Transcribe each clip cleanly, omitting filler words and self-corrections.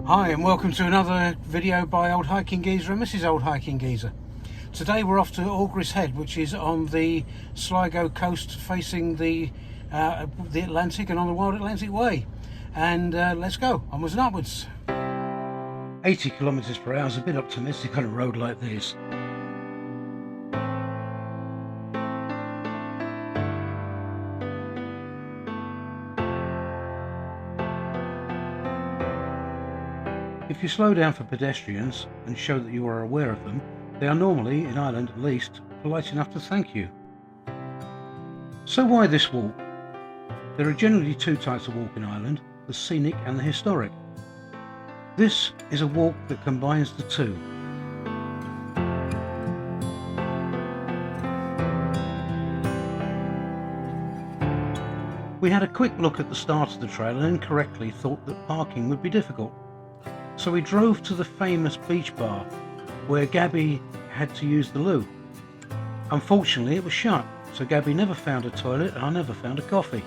Hi and welcome to another video by Old Hiking Geezer and Mrs. Old Hiking Geezer. Today we're off to Aughris Head, which is on the Sligo coast facing the Atlantic and on the WWII. And let's go, onwards and upwards. 80 kilometres per hour is a bit optimistic on a road like this. If you slow down for pedestrians and show that you are aware of them, they are normally, in Ireland at least, polite enough to thank you. So why this walk? There are generally two types of walk in Ireland, the scenic and the historic. This is a walk that combines the two. We had a quick look at the start of the trail and incorrectly thought that parking would be difficult. So we drove to the famous beach bar, where Gabby had to use the loo. Unfortunately it was shut, so Gabby never found a toilet and I never found a coffee.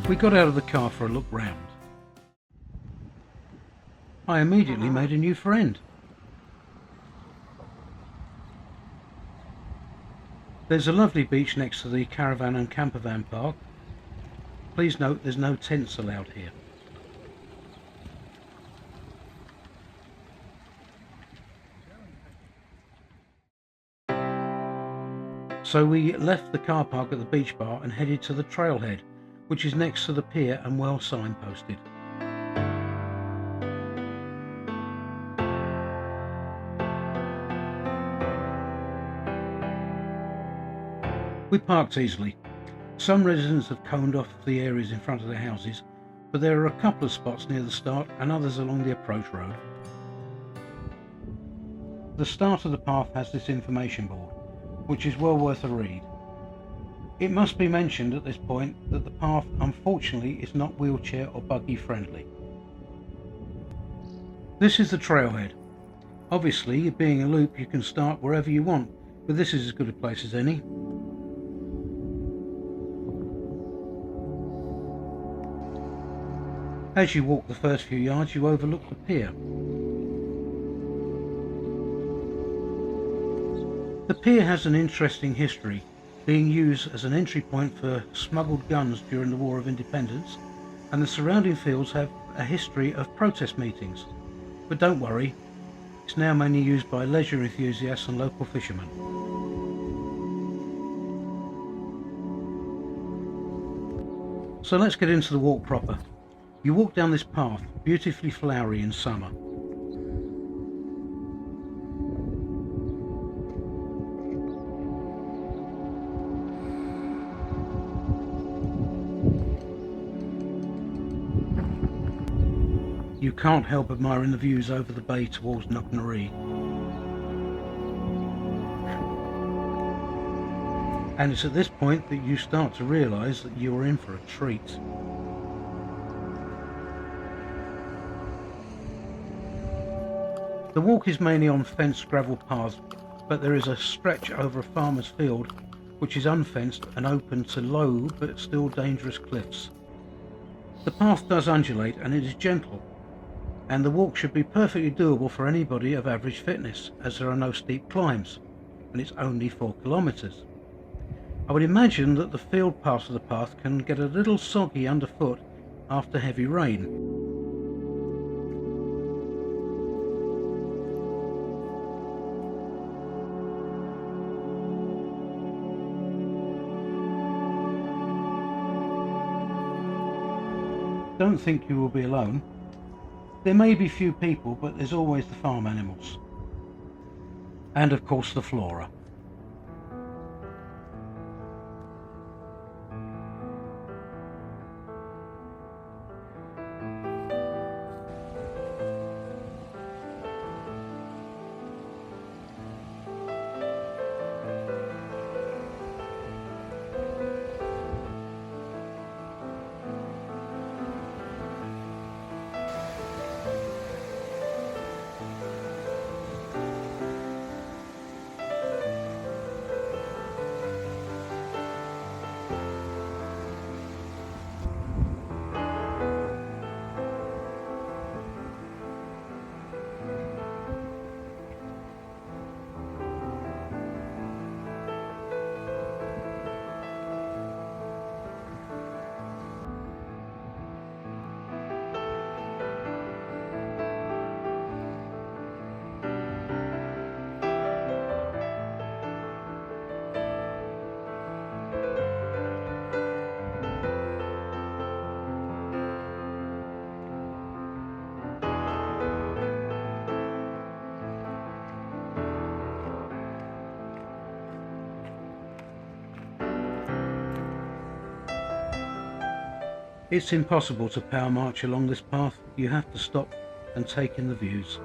We got out of the car for a look round. I immediately made a new friend. There's a lovely beach next to the caravan and campervan park. Please note there's no tents allowed here. So we left the car park at the beach bar and headed to the trailhead, which is next to the pier and well signposted. We parked easily. Some residents have coned off the areas in front of their houses, but there are a couple of spots near the start and others along the approach road. The start of the path has this information board, which is well worth a read. It must be mentioned at this point that the path unfortunately is not wheelchair or buggy friendly. This is the trailhead. Obviously, being a loop, you can start wherever you want, but this is as good a place as any. As you walk the first few yards, you overlook the pier. The pier has an interesting history, being used as an entry point for smuggled guns during the War of Independence, and the surrounding fields have a history of protest meetings. But don't worry, it's now mainly used by leisure enthusiasts and local fishermen. So let's get into the walk proper. You walk down this path, beautifully flowery in summer. You can't help admiring the views over the bay towards WWII. And it's at this point that you start to realise that you are in for a treat. The walk is mainly on fenced gravel paths, but there is a stretch over a farmer's field which is unfenced and open to low but still dangerous cliffs. The path does undulate and it is gentle, and the walk should be perfectly doable for anybody of average fitness, as there are no steep climbs, and it's only 4 kilometres. I would imagine that the field part of the path can get a little soggy underfoot after heavy rain. Don't think you will be alone. There may be few people, but there's always the farm animals. And of course the flora. It's impossible to power march along this path. You have to stop and take in the views.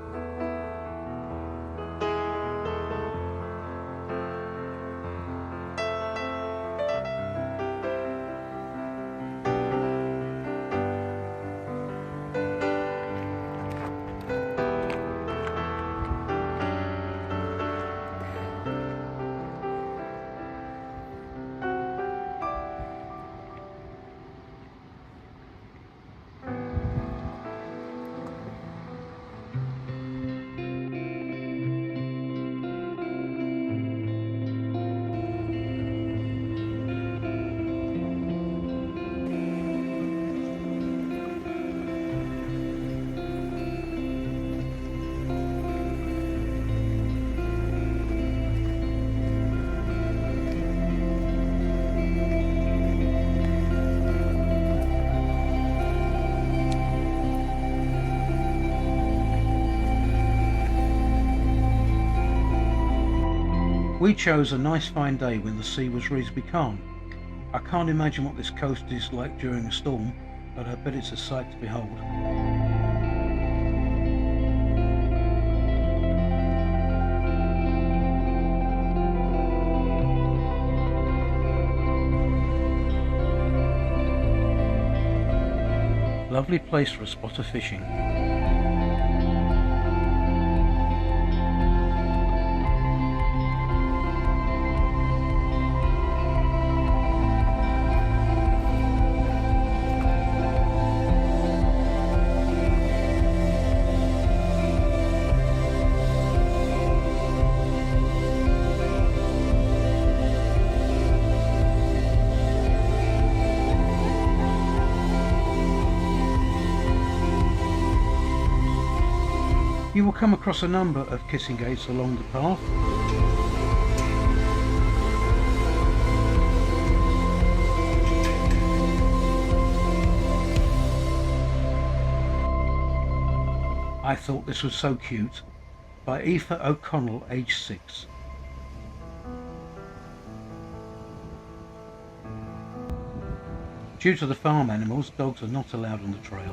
We chose a nice fine day when the sea was reasonably calm. I can't imagine what this coast is like during a storm, but I bet it's a sight to behold. Lovely place for a spot of fishing. You will come across a number of kissing gates along the path. I thought this was so cute, by Aoife O'Connell, age 6. Due to the farm animals, dogs are not allowed on the trail.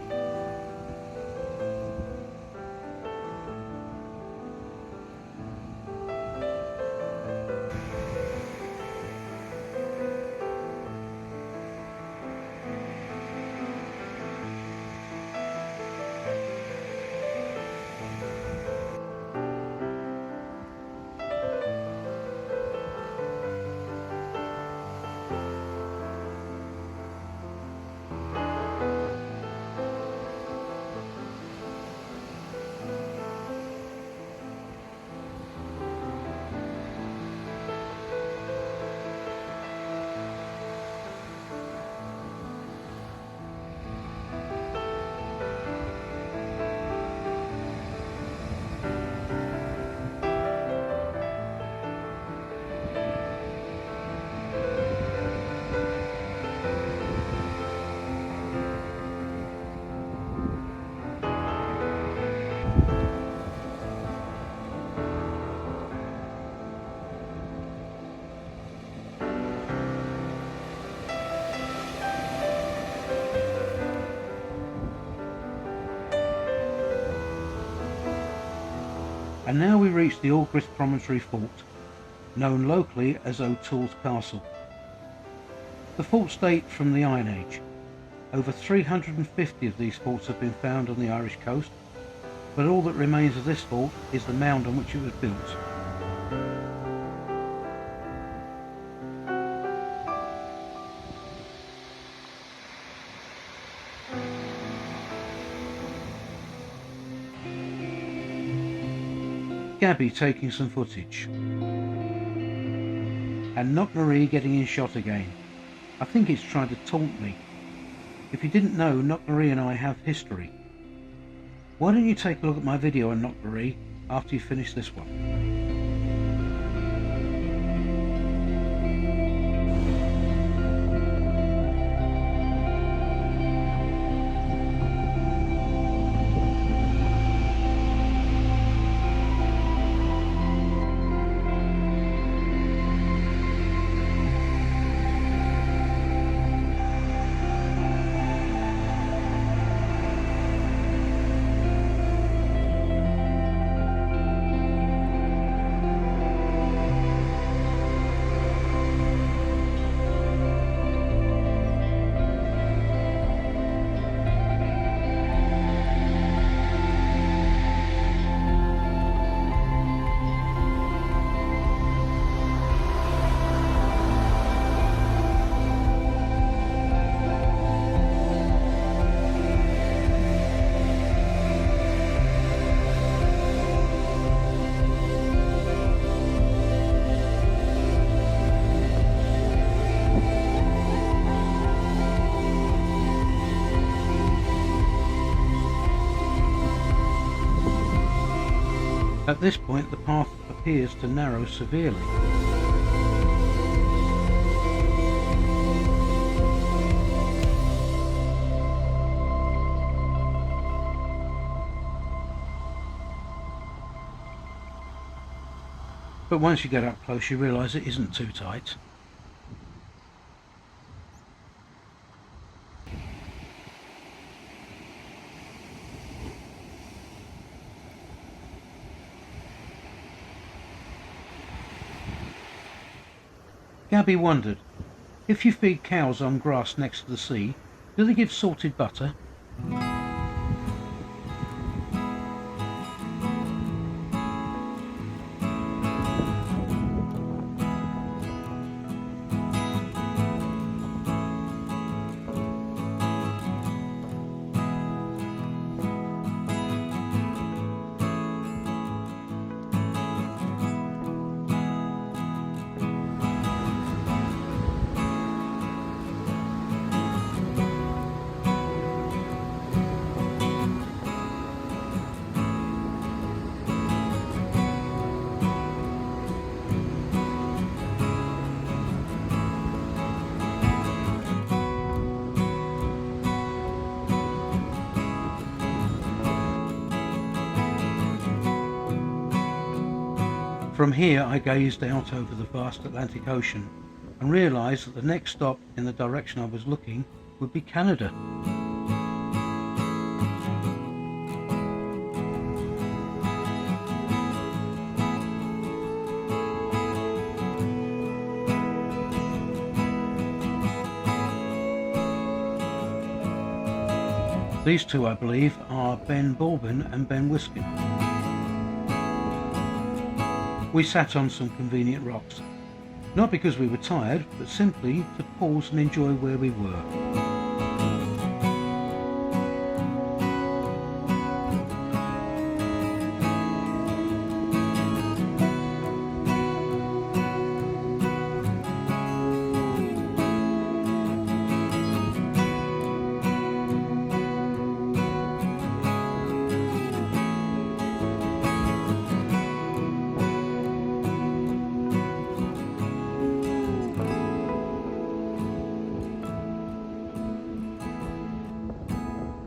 And now we reach the Aughris Promontory Fort, known locally as O'Toole's Castle. The forts date from the Iron Age. Over 350 of these forts have been found on the Irish coast, but all that remains of this fort is the mound on which it was built. Gabby taking some footage. And Knocknaree getting in shot again. I think it's trying to taunt me. If you didn't know, Knocknaree and I have history. Why don't you take a look at my video on Knocknaree after you finish this one? At this point the path appears to narrow severely. But once you get up close you realise it isn't too tight. Gabby wondered, if you feed cows on grass next to the sea, do they give salted butter? From here I gazed out over the vast Atlantic Ocean and realised that the next stop in the direction I was looking would be Canada. These two, I believe, are Ben Bourbon and Ben Whiskin. We sat on some convenient rocks, not because we were tired, but simply to pause and enjoy where we were.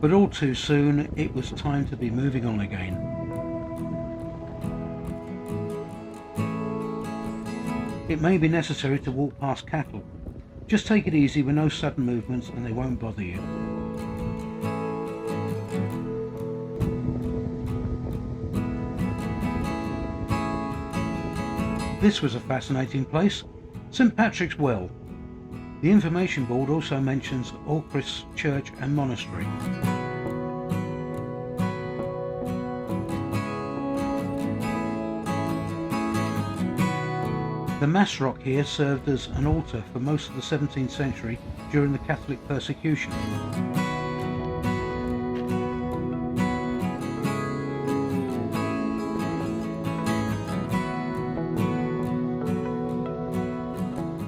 But all too soon it was time to be moving on again. It may be necessary to walk past cattle. Just take it easy with no sudden movements and they won't bother you. This was a fascinating place, St Patrick's Well. The information board also mentions Aughris Church and Monastery. The mass rock here served as an altar for most of the 17th century during the Catholic persecution.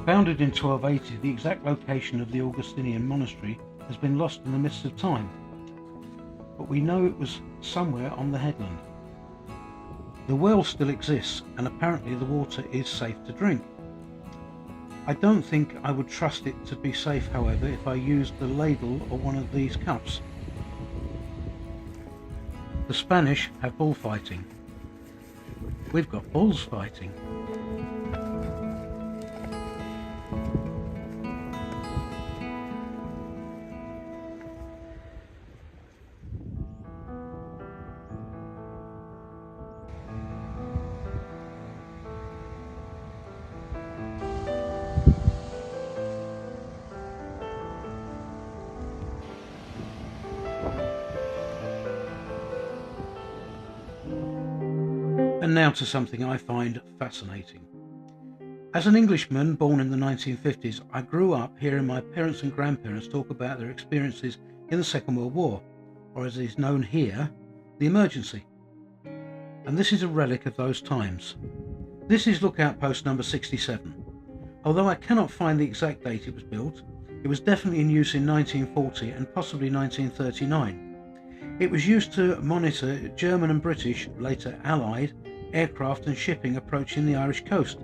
Founded in 1280, the exact location of the Augustinian monastery has been lost in the mists of time, but we know it was somewhere on the headland. The well still exists, and apparently the water is safe to drink. I don't think I would trust it to be safe, however, if I used the ladle or one of these cups. The Spanish have bullfighting. We've got bulls fighting. And now to something I find fascinating. As an Englishman born in the 1950s, I grew up hearing my parents and grandparents talk about their experiences in the Second World War, or as it is known here, the emergency. And this is a relic of those times. This is lookout post number 67. Although I cannot find the exact date it was built, it was definitely in use in 1940 and possibly 1939. It was used to monitor German and British, later Allied, aircraft and shipping approaching the Irish coast.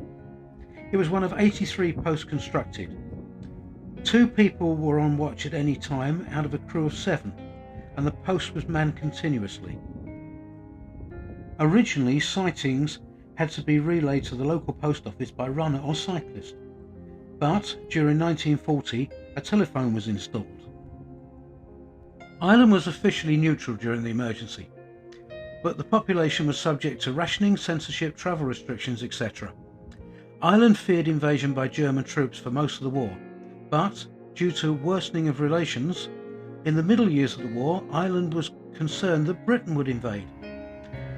It was one of 83 posts constructed. 2 people were on watch at any time out of a crew of 7, and the post was manned continuously. Originally, sightings had to be relayed to the local post office by runner or cyclist, but during 1940 a telephone was installed. Ireland was officially neutral during the emergency, but the population was subject to rationing, censorship, travel restrictions, etc. Ireland feared invasion by German troops for most of the war, but due to worsening of relations, in the middle years of the war, Ireland was concerned that Britain would invade.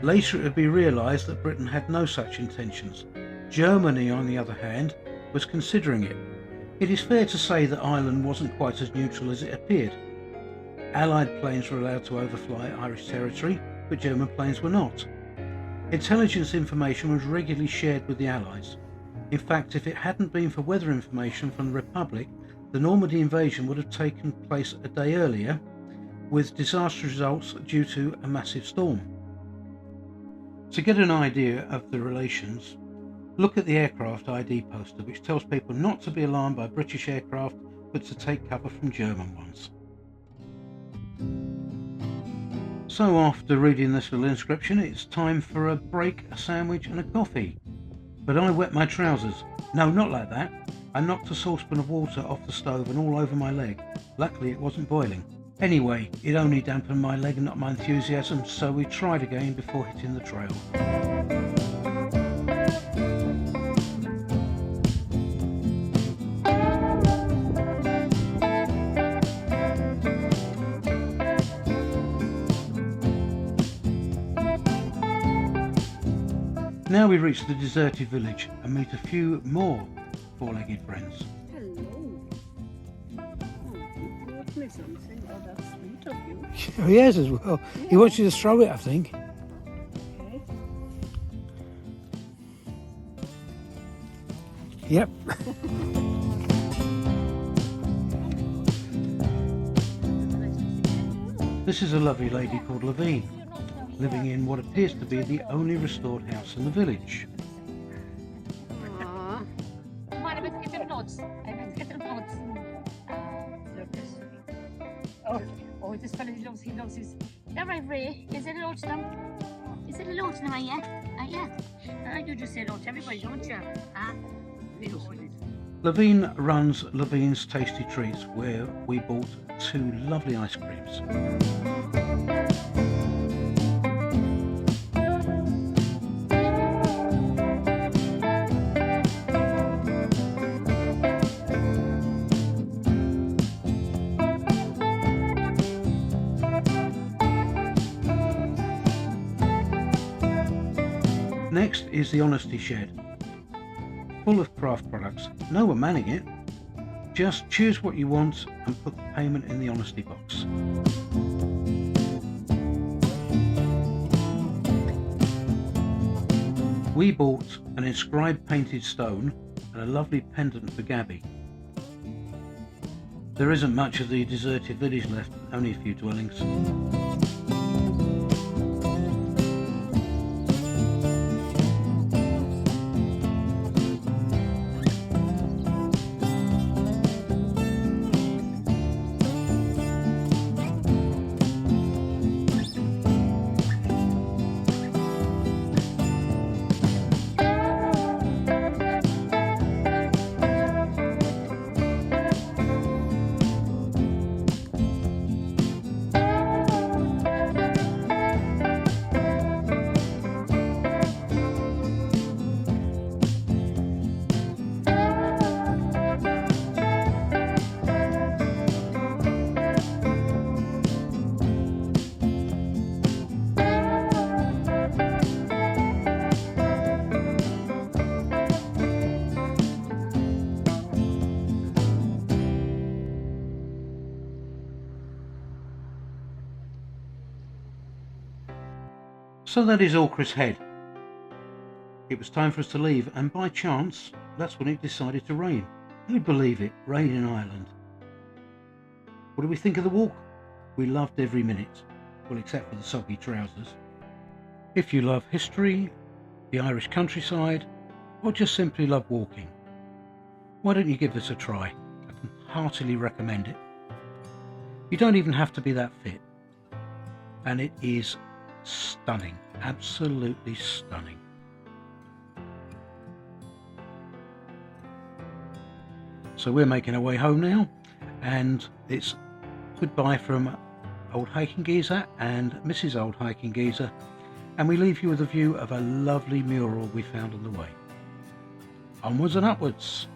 Later it would be realised that Britain had no such intentions. Germany, on the other hand, was considering it. It is fair to say that Ireland wasn't quite as neutral as it appeared. Allied planes were allowed to overfly Irish territory, but German planes were not. Intelligence information was regularly shared with the Allies. In fact, if it hadn't been for weather information from the Republic, the Normandy invasion would have taken place a day earlier, with disastrous results due to a massive storm. To get an idea of the relations, look at the aircraft ID poster, which tells people not to be alarmed by British aircraft, but to take cover from German ones. So after reading this little inscription, it's time for a break, a sandwich and a coffee. But I wet my trousers. No, not like that. I knocked a saucepan of water off the stove and all over my leg. Luckily it wasn't boiling. Anyway, it only dampened my leg and not my enthusiasm, so we tried again before hitting the trail. Now we reach the deserted village and meet a few more four-legged friends. Hello. Oh, you brought me something. Oh, that's sweet of you. Oh, he has as well. Yeah. He wants you to throw it, I think. Okay. Yep. This is a lovely lady called Levine, living in what appears to be the only restored house in the village. Aw, Maar ik heb er notes. Ik heb er notes. Oh, oh, this fella, he loves his. Yeah, right, Ray. Is it a lot to them? Is it a lot to them, yeah? Yeah. You just say hello to everybody, don't you? Levine runs Levine's Tasty Treats, where we bought 2 lovely ice creams. Next is the Honesty Shed, full of craft products. No one manning it. Just choose what you want and put the payment in the honesty box. We bought an inscribed painted stone and a lovely pendant for Gabby. There isn't much of the deserted village left, only a few dwellings. So that is Aughris Head. It was time for us to leave, and by chance, that's when it decided to rain. Who'd believe it? Rain in Ireland. What did we think of the walk? We loved every minute. Well, except for the soggy trousers. If you love history, the Irish countryside, or just simply love walking, why don't you give this a try? I can heartily recommend it. You don't even have to be that fit, and it is stunning, absolutely stunning. So we're making our way home now, and it's goodbye from Old Hiking Geezer and Mrs. Old Hiking Geezer, and we leave you with a view of a lovely mural we found on the way. Onwards and upwards.